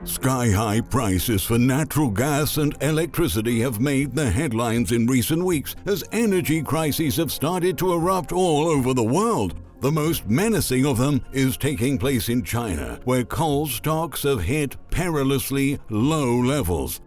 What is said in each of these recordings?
Sky-high prices for natural gas and electricity have made the headlines in recent weeks as energy crises have started to erupt all over the world. The most menacing of them is taking place in China, where coal stocks have hit perilously low levels.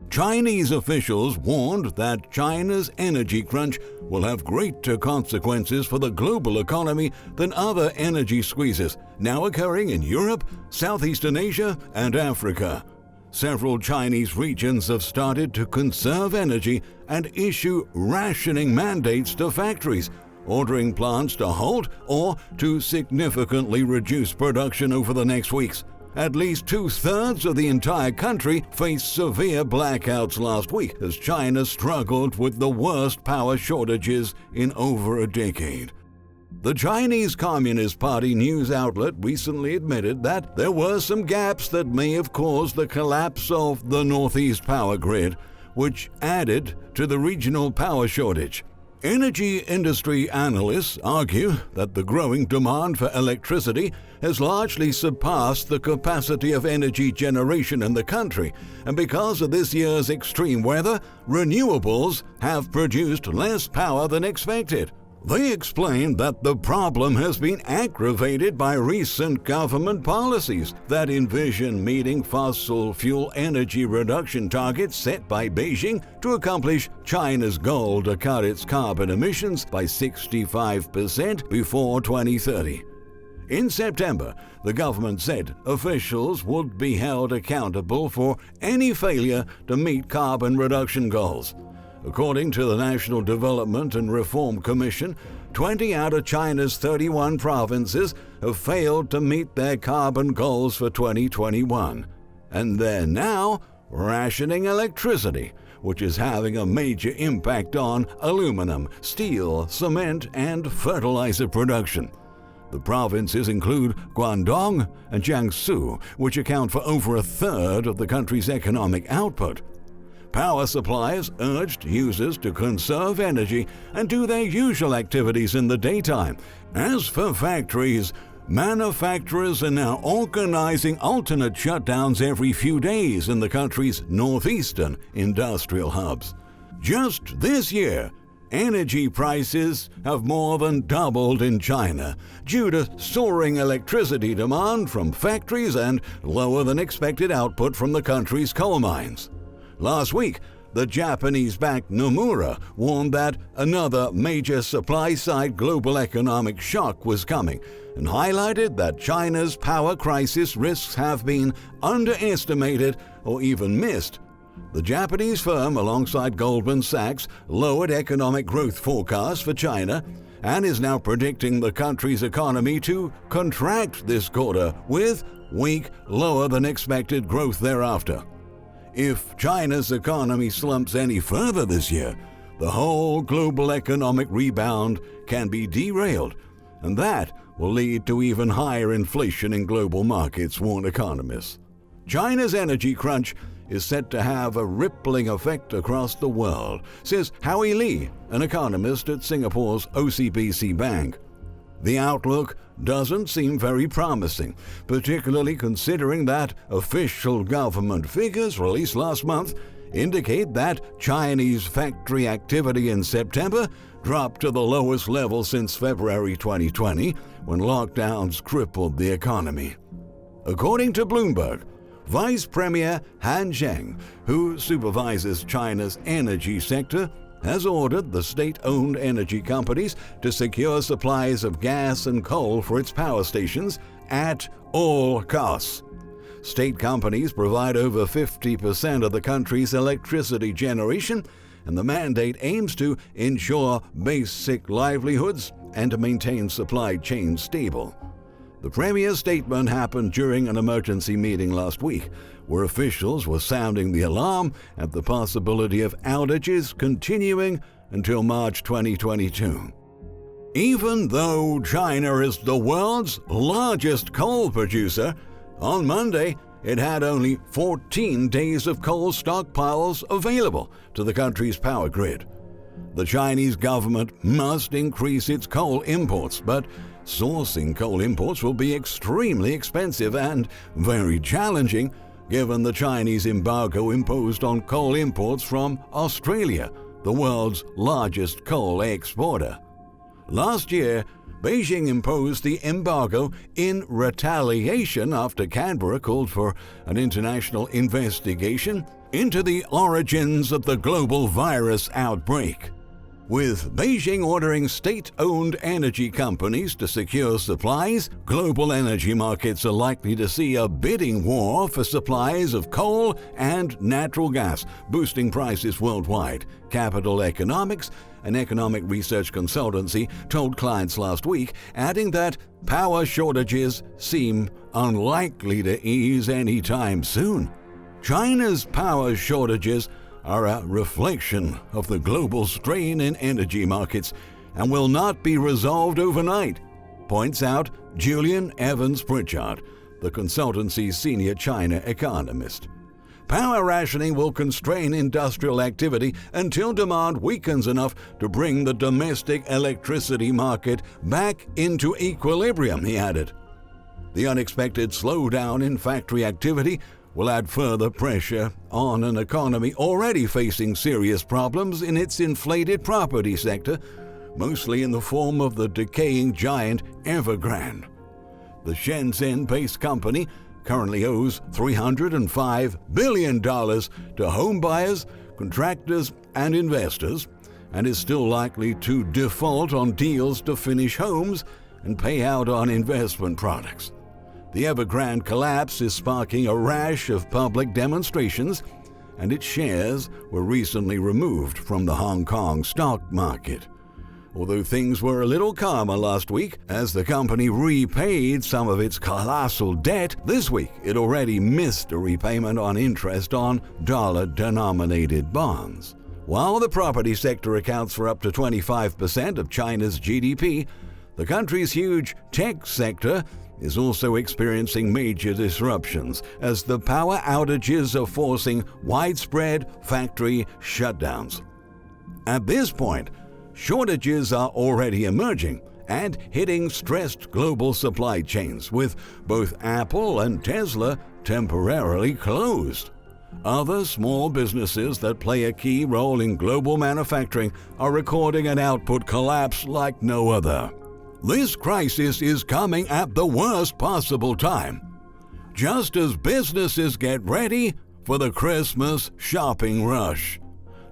Chinese officials warned that China's energy crunch will have greater consequences for the global economy than other energy squeezes now occurring in Europe, Southeastern Asia, and Africa. Several Chinese regions have started to conserve energy and issue rationing mandates to factories, ordering plants to halt or to significantly reduce production over the next weeks. At least 2/3 of the entire country faced severe blackouts last week as China struggled with the worst power shortages in over a decade. The Chinese Communist Party news outlet recently admitted that there were some gaps that may have caused the collapse of the Northeast power grid, which added to the regional power shortage. Energy industry analysts argue that the growing demand for electricity has largely surpassed the capacity of energy generation in the country, and because of this year's extreme weather, renewables have produced less power than expected. They explained that the problem has been aggravated by recent government policies that envision meeting fossil fuel energy reduction targets set by Beijing to accomplish China's goal to cut its carbon emissions by 65% before 2030. In September, the government said officials would be held accountable for any failure to meet carbon reduction goals. According to the National Development and Reform Commission, 20 out of China's 31 provinces have failed to meet their carbon goals for 2021. And they're now rationing electricity, which is having a major impact on aluminum, steel, cement, and fertilizer production. The provinces include Guangdong and Jiangsu, which account for over 1/3 of the country's economic output. Power suppliers urged users to conserve energy and do their usual activities in the daytime. As for factories, manufacturers are now organizing alternate shutdowns every few days in the country's northeastern industrial hubs. Just this year, energy prices have more than doubled in China due to soaring electricity demand from factories and lower than expected output from the country's coal mines. Last week, the Japanese-backed Nomura warned that another major supply-side global economic shock was coming and highlighted that China's power crisis risks have been underestimated or even missed. The Japanese firm, alongside Goldman Sachs, lowered economic growth forecasts for China and is now predicting the country's economy to contract this quarter with weak, lower-than-expected growth thereafter. If China's economy slumps any further this year, the whole global economic rebound can be derailed, and that will lead to even higher inflation in global markets, warn economists. China's energy crunch is set to have a rippling effect across the world, says Howie Lee, an economist at Singapore's OCBC Bank. The outlook doesn't seem very promising, particularly considering that official government figures released last month indicate that Chinese factory activity in September dropped to the lowest level since February 2020, when lockdowns crippled the economy. According to Bloomberg, Vice Premier Han Zheng, who supervises China's energy sector, has ordered the state-owned energy companies to secure supplies of gas and coal for its power stations at all costs. State companies provide over 50% of the country's electricity generation, and the mandate aims to ensure basic livelihoods and to maintain supply chains stable. The Premier's statement happened during an emergency meeting last week, where officials were sounding the alarm at the possibility of outages continuing until March 2022. Even though China is the world's largest coal producer, on Monday it had only 14 days of coal stockpiles available to the country's power grid. The Chinese government must increase its coal imports, but sourcing coal imports will be extremely expensive and very challenging given the Chinese embargo imposed on coal imports from Australia, the world's largest coal exporter. Last year, Beijing imposed the embargo in retaliation after Canberra called for an international investigation into the origins of the global virus outbreak. With Beijing ordering state-owned energy companies to secure supplies, global energy markets are likely to see a bidding war for supplies of coal and natural gas, boosting prices worldwide. Capital Economics, an economic research consultancy, told clients last week, adding that power shortages seem unlikely to ease anytime soon. China's power shortages are a reflection of the global strain in energy markets and will not be resolved overnight, points out Julian Evans-Pritchard, the consultancy's senior China economist. Power rationing will constrain industrial activity until demand weakens enough to bring the domestic electricity market back into equilibrium, he added. The unexpected slowdown in factory activity will add further pressure on an economy already facing serious problems in its inflated property sector, mostly in the form of the decaying giant Evergrand. The Shenzhen-based company currently owes $305 billion to home buyers, contractors, and investors, and is still likely to default on deals to finish homes and pay out on investment products. The Evergrand collapse is sparking a rash of public demonstrations, and its shares were recently removed from the Hong Kong stock market. Although things were a little calmer last week as the company repaid some of its colossal debt, this week it already missed a repayment on interest on dollar-denominated bonds. While the property sector accounts for up to 25% of China's GDP, the country's huge tech sector is also experiencing major disruptions as the power outages are forcing widespread factory shutdowns. At this point, shortages are already emerging and hitting stressed global supply chains, with both Apple and Tesla temporarily closed. Other small businesses that play a key role in global manufacturing are recording an output collapse like no other. This crisis is coming at the worst possible time, just as businesses get ready for the Christmas shopping rush.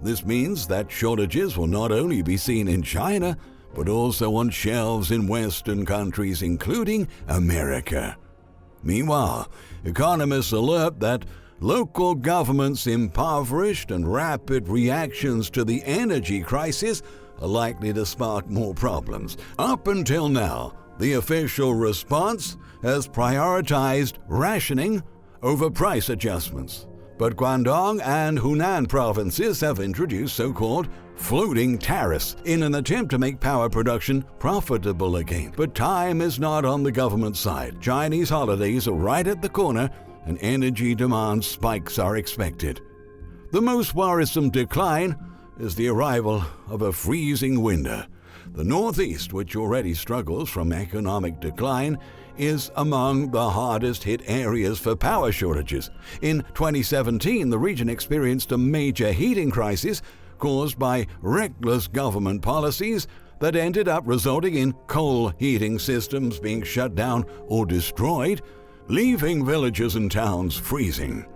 This means that shortages will not only be seen in China, but also on shelves in Western countries, including America. Meanwhile, economists alert that local governments' impoverished and rapid reactions to the energy crisis are likely to spark more problems. Up until now, the official response has prioritized rationing over price adjustments. But Guangdong and Hunan provinces have introduced so-called floating tariffs in an attempt to make power production profitable again. But time is not on the government side. Chinese holidays are right at the corner, and energy demand spikes are expected. The most worrisome decline is the arrival of a freezing winter. The Northeast, which already struggles from economic decline, is among the hardest hit areas for power shortages. In 2017, the region experienced a major heating crisis caused by reckless government policies that ended up resulting in coal heating systems being shut down or destroyed, leaving villages and towns freezing.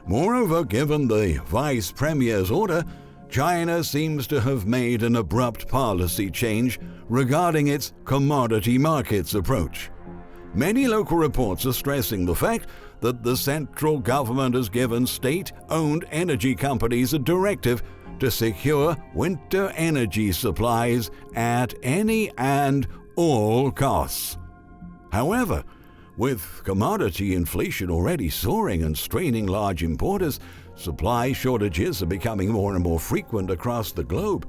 Moreover, given the vice premier's order, China seems to have made an abrupt policy change regarding its commodity markets approach. Many local reports are stressing the fact that the central government has given state-owned energy companies a directive to secure winter energy supplies at any and all costs. However, with commodity inflation already soaring and straining large importers, supply shortages are becoming more and more frequent across the globe.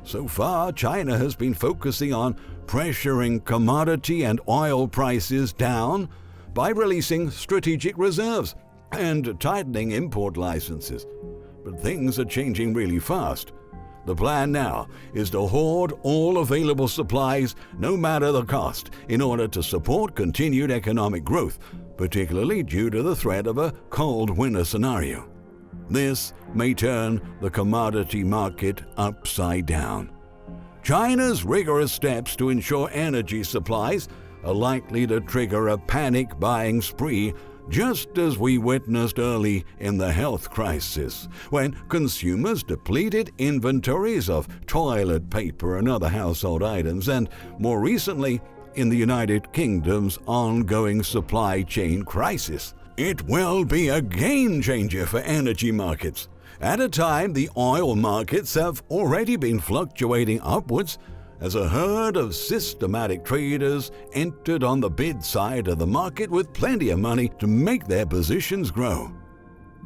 So far, China has been focusing on pressuring commodity and oil prices down by releasing strategic reserves and tightening import licenses. But things are changing really fast. The plan now is to hoard all available supplies, no matter the cost, in order to support continued economic growth, particularly due to the threat of a cold winter scenario. This may turn the commodity market upside down. China's rigorous steps to ensure energy supplies are likely to trigger a panic buying spree, just as we witnessed early in the health crisis, when consumers depleted inventories of toilet paper and other household items, and more recently, in the United Kingdom's ongoing supply chain crisis. It will be a game changer for energy markets. At a time, the oil markets have already been fluctuating upwards as a herd of systematic traders entered on the bid side of the market with plenty of money to make their positions grow.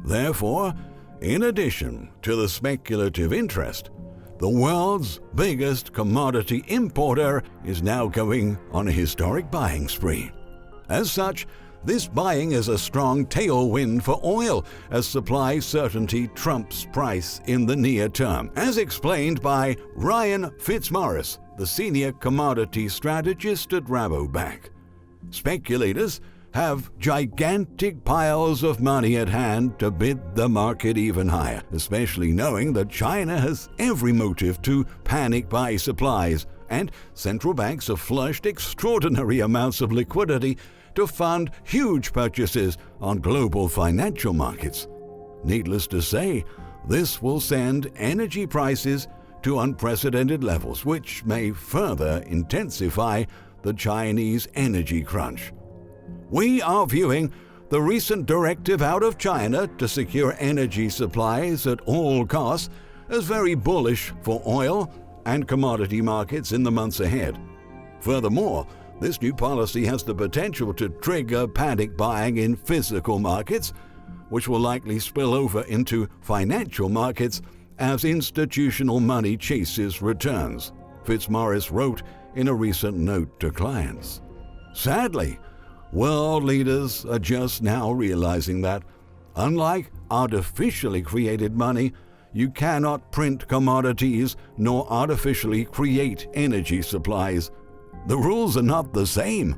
Therefore, in addition to the speculative interest, the world's biggest commodity importer is now going on a historic buying spree. As such, this buying is a strong tailwind for oil as supply certainty trumps price in the near term, as explained by Ryan Fitzmaurice, the senior commodity strategist at Rabobank. Speculators have gigantic piles of money at hand to bid the market even higher, especially knowing that China has every motive to panic buy supplies, and central banks have flushed extraordinary amounts of liquidity to fund huge purchases on global financial markets. Needless to say, this will send energy prices to unprecedented levels, which may further intensify the Chinese energy crunch. We are viewing the recent directive out of China to secure energy supplies at all costs as very bullish for oil and commodity markets in the months ahead. Furthermore, this new policy has the potential to trigger panic buying in physical markets, which will likely spill over into financial markets as institutional money chases returns, Fitzmaurice wrote in a recent note to clients. Sadly, world leaders are just now realizing that, unlike artificially created money, you cannot print commodities nor artificially create energy supplies. The rules are not the same.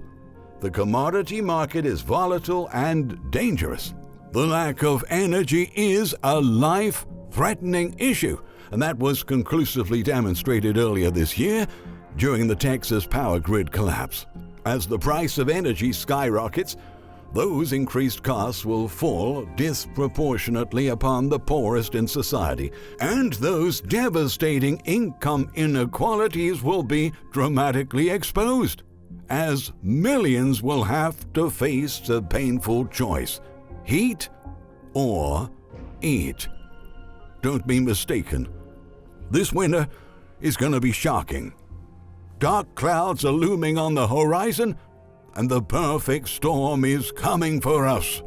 The commodity market is volatile and dangerous. The lack of energy is a life-threatening issue, and that was conclusively demonstrated earlier this year during the Texas power grid collapse. As the price of energy skyrockets, those increased costs will fall disproportionately upon the poorest in society, and those devastating income inequalities will be dramatically exposed, as millions will have to face a painful choice: heat or eat. Don't be mistaken. This winter is going to be shocking. Dark clouds are looming on the horizon, and the perfect storm is coming for us.